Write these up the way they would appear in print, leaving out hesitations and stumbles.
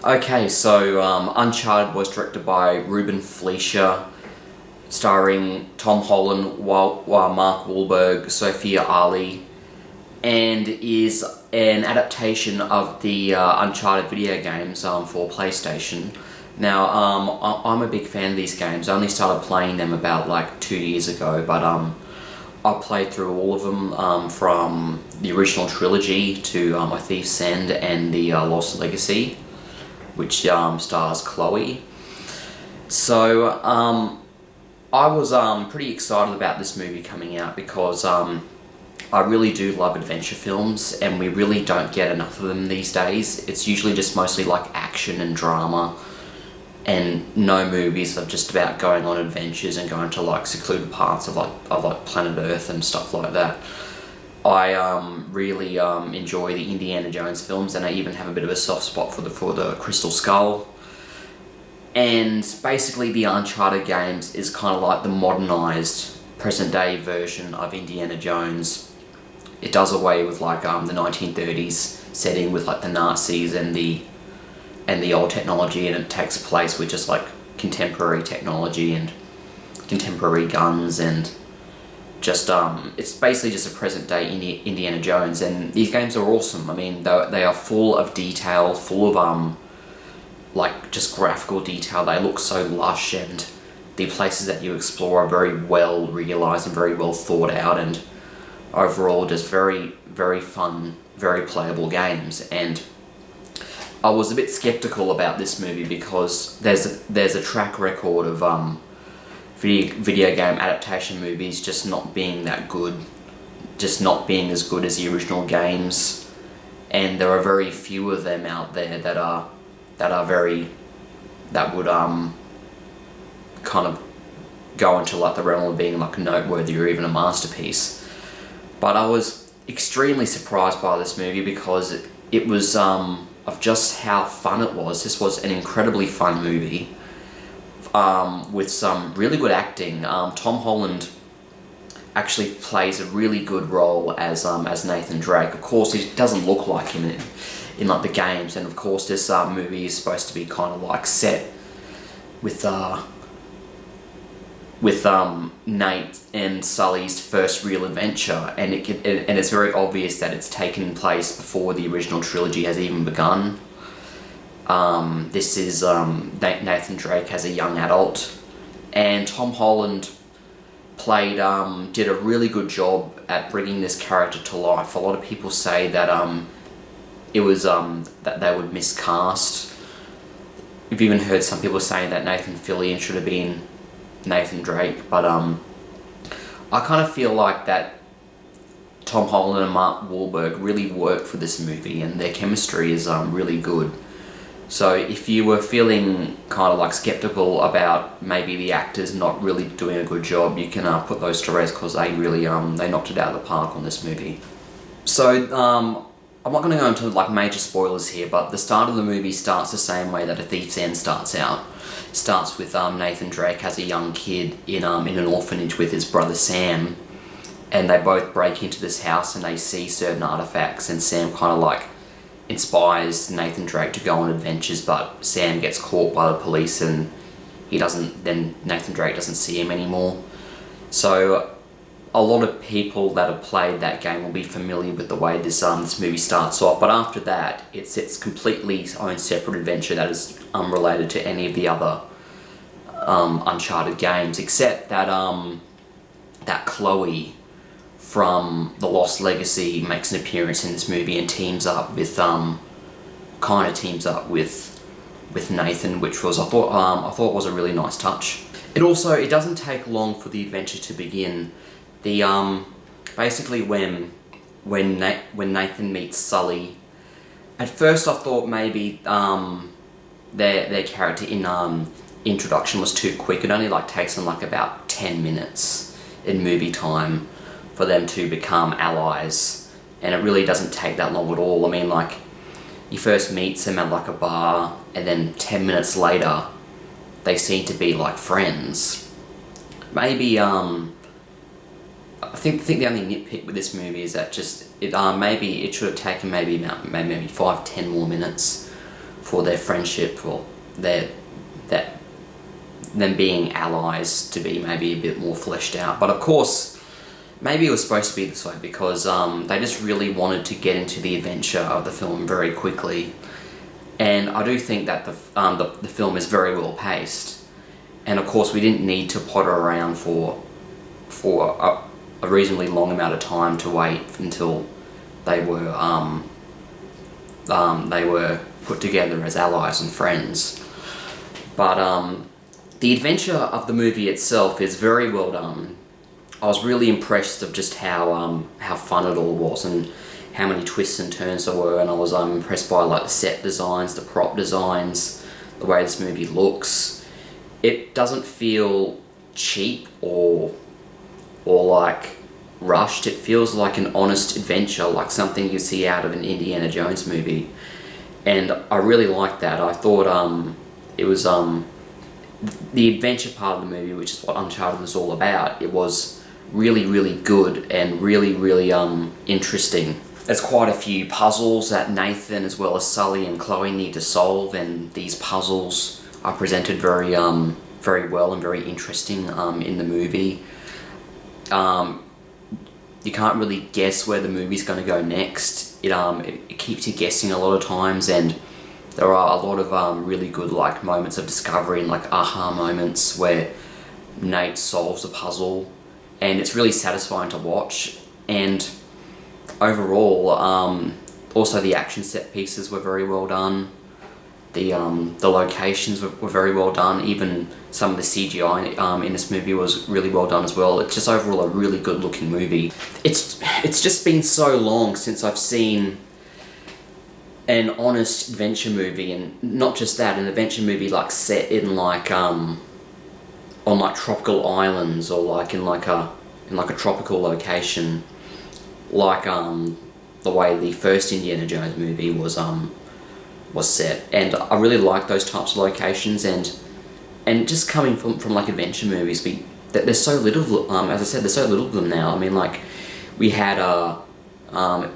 Okay, so Uncharted was directed by Ruben Fleischer, starring Tom Holland, Mark Wahlberg, Sofia Ali, and is an adaptation of the Uncharted video games for PlayStation. Now, I'm a big fan of these games. I only started playing them about like 2 years ago, but I played through all of them from the original trilogy to A Thief's End and the Lost Legacy, which stars Chloe. So I was pretty excited about this movie coming out because I really do love adventure films, and we really don't get enough of them these days. It's usually just mostly like action and drama, and no movies are just about going on adventures and going to like secluded parts of like planet Earth and stuff like that. I really enjoy the Indiana Jones films, and I even have a bit of a soft spot for the Crystal Skull. And basically, the Uncharted games is kind of like the modernized, present-day version of Indiana Jones. It does away with like the 1930s setting with like the Nazis and the old technology, and it takes place with just like contemporary technology and contemporary guns, and just it's basically just a present-day Indiana Jones. And these games are awesome. I mean, they are full of detail, full of like just graphical detail. They look so lush, and the places that you explore are very well realized and very well thought out, and overall just very, very fun, very playable games. And I was a bit skeptical about this movie because there's a track record of video game adaptation movies just not being that good, just not being as good as the original games, and there are very few of them out there that would kind of go into like the realm of being like noteworthy or even a masterpiece. But I was extremely surprised by this movie because it was of just how fun it was. This was an incredibly fun movie with some really good acting. Tom Holland actually plays a really good role as Nathan Drake. Of course, he doesn't look like him in like the games, and of course this movie is supposed to be kind of like set with Nate and Sully's first real adventure, and it's very obvious that it's taken place before the original trilogy has even begun. This is Nathan Drake as a young adult, and Tom Holland did a really good job at bringing this character to life. A lot of people say that it was that they would miscast. We've even heard some people saying that Nathan Fillion should have been Nathan Drake, but I kind of feel like that Tom Holland and Mark Wahlberg really work for this movie, and their chemistry is really good. So if you were feeling kind of like skeptical about maybe the actors not really doing a good job, you can put those to rest, because they really they knocked it out of the park on this movie. So I'm not going to go into like major spoilers here, but the start of the movie starts the same way that A Thief's End starts out. It starts with Nathan Drake as a young kid in an orphanage with his brother Sam, and they both break into this house and they see certain artifacts, and Sam kind of like inspires Nathan Drake to go on adventures, but Sam gets caught by the police, and then Nathan Drake doesn't see him anymore. So a lot of people that have played that game will be familiar with the way this movie starts off, but after that, it's completely own separate adventure that is unrelated to any of the other Uncharted games, except that that Chloe from The Lost Legacy makes an appearance in this movie and teams up with Nathan, which was I thought was a really nice touch. It doesn't take long for the adventure to begin. Basically when Nathan meets Sully, at first I thought maybe their character in introduction was too quick. It only like takes them like about 10 minutes in movie time for them to become allies, and it really doesn't take that long at all. I mean, like, you first meet them at like a bar, and then 10 minutes later they seem to be like friends. Maybe I think the only nitpick with this movie is that maybe it should have taken maybe 5-10 more minutes for their friendship or that them being allies to be maybe a bit more fleshed out. But of course, maybe it was supposed to be this way because they just really wanted to get into the adventure of the film very quickly. And I do think that the film is very well paced. And of course, we didn't need to potter around for a reasonably long amount of time to wait until they were put together as allies and friends. But the adventure of the movie itself is very well done. I was really impressed of just how fun it all was and how many twists and turns there were, and I was impressed by like the set designs, the prop designs, the way this movie looks. It doesn't feel cheap or like rushed. It feels like an honest adventure, like something you see out of an Indiana Jones movie, and I really liked that. I thought it was the adventure part of the movie, which is what Uncharted is all about. It was really, really good and really, really interesting. There's quite a few puzzles that Nathan as well as Sully and Chloe need to solve, and these puzzles are presented very well and very interesting in the movie. You can't really guess where the movie's going to go next. It keeps you guessing a lot of times, and there are a lot of really good like moments of discovery and like aha moments where Nate solves a puzzle, and it's really satisfying to watch. And overall, also the action set pieces were very well done. The locations were very well done. Even some of the CGI in this movie was really well done as well. It's just overall a really good looking movie. It's just been so long since I've seen an honest adventure movie, and not just that, an adventure movie like set in like on like tropical islands or like in like a tropical location, like the way the first Indiana Jones movie was set. And I really like those types of locations, and just coming from like adventure movies, there's so little, as I said, there's so little of them now. I mean, like, we had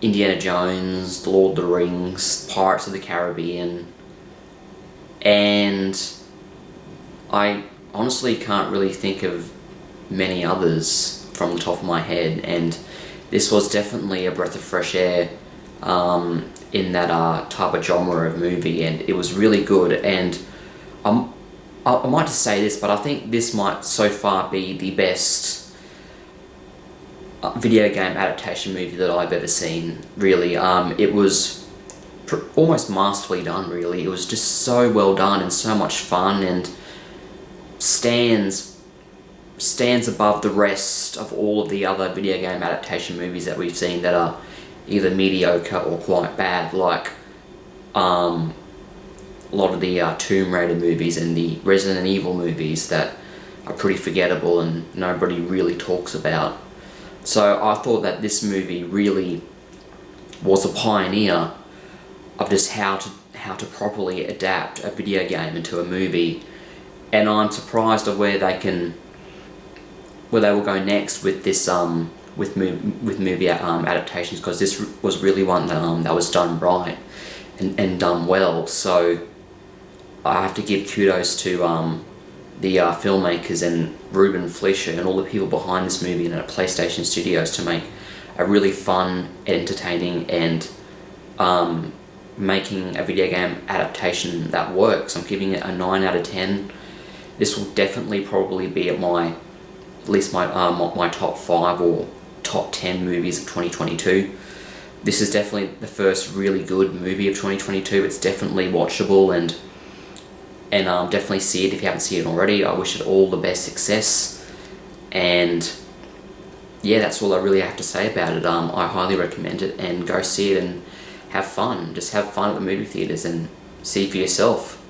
Indiana Jones, The Lord of the Rings, Pirates of the Caribbean, and I honestly can't really think of many others from the top of my head, and this was definitely a breath of fresh air in that type of genre of movie, and it was really good. And I might just say this, but I think this might so far be the best video game adaptation movie that I've ever seen, really. It was almost masterfully done, really. It was just so well done and so much fun, and stands above the rest of all of the other video game adaptation movies that we've seen that are either mediocre or quite bad, like a lot of the Tomb Raider movies and the Resident Evil movies that are pretty forgettable and nobody really talks about. So I thought that this movie really was a pioneer of just how to properly adapt a video game into a movie, and I'm surprised of where they will go next with this with movie adaptations, because this was really one that was done right and done well. So I have to give kudos to the filmmakers and Ruben Fleischer and all the people behind this movie and at PlayStation Studios to make a really fun, entertaining, and making a video game adaptation that works. I'm giving it a 9 out of 10. This will definitely probably be at least my top 5 or top 10 movies of 2022. This is definitely the first really good movie of 2022. It's definitely watchable, and definitely see it if you haven't seen it already. I wish it all the best success, and yeah, that's all I really have to say about it. I highly recommend it, and go see it and have fun. Just have fun at the movie theaters and see for yourself.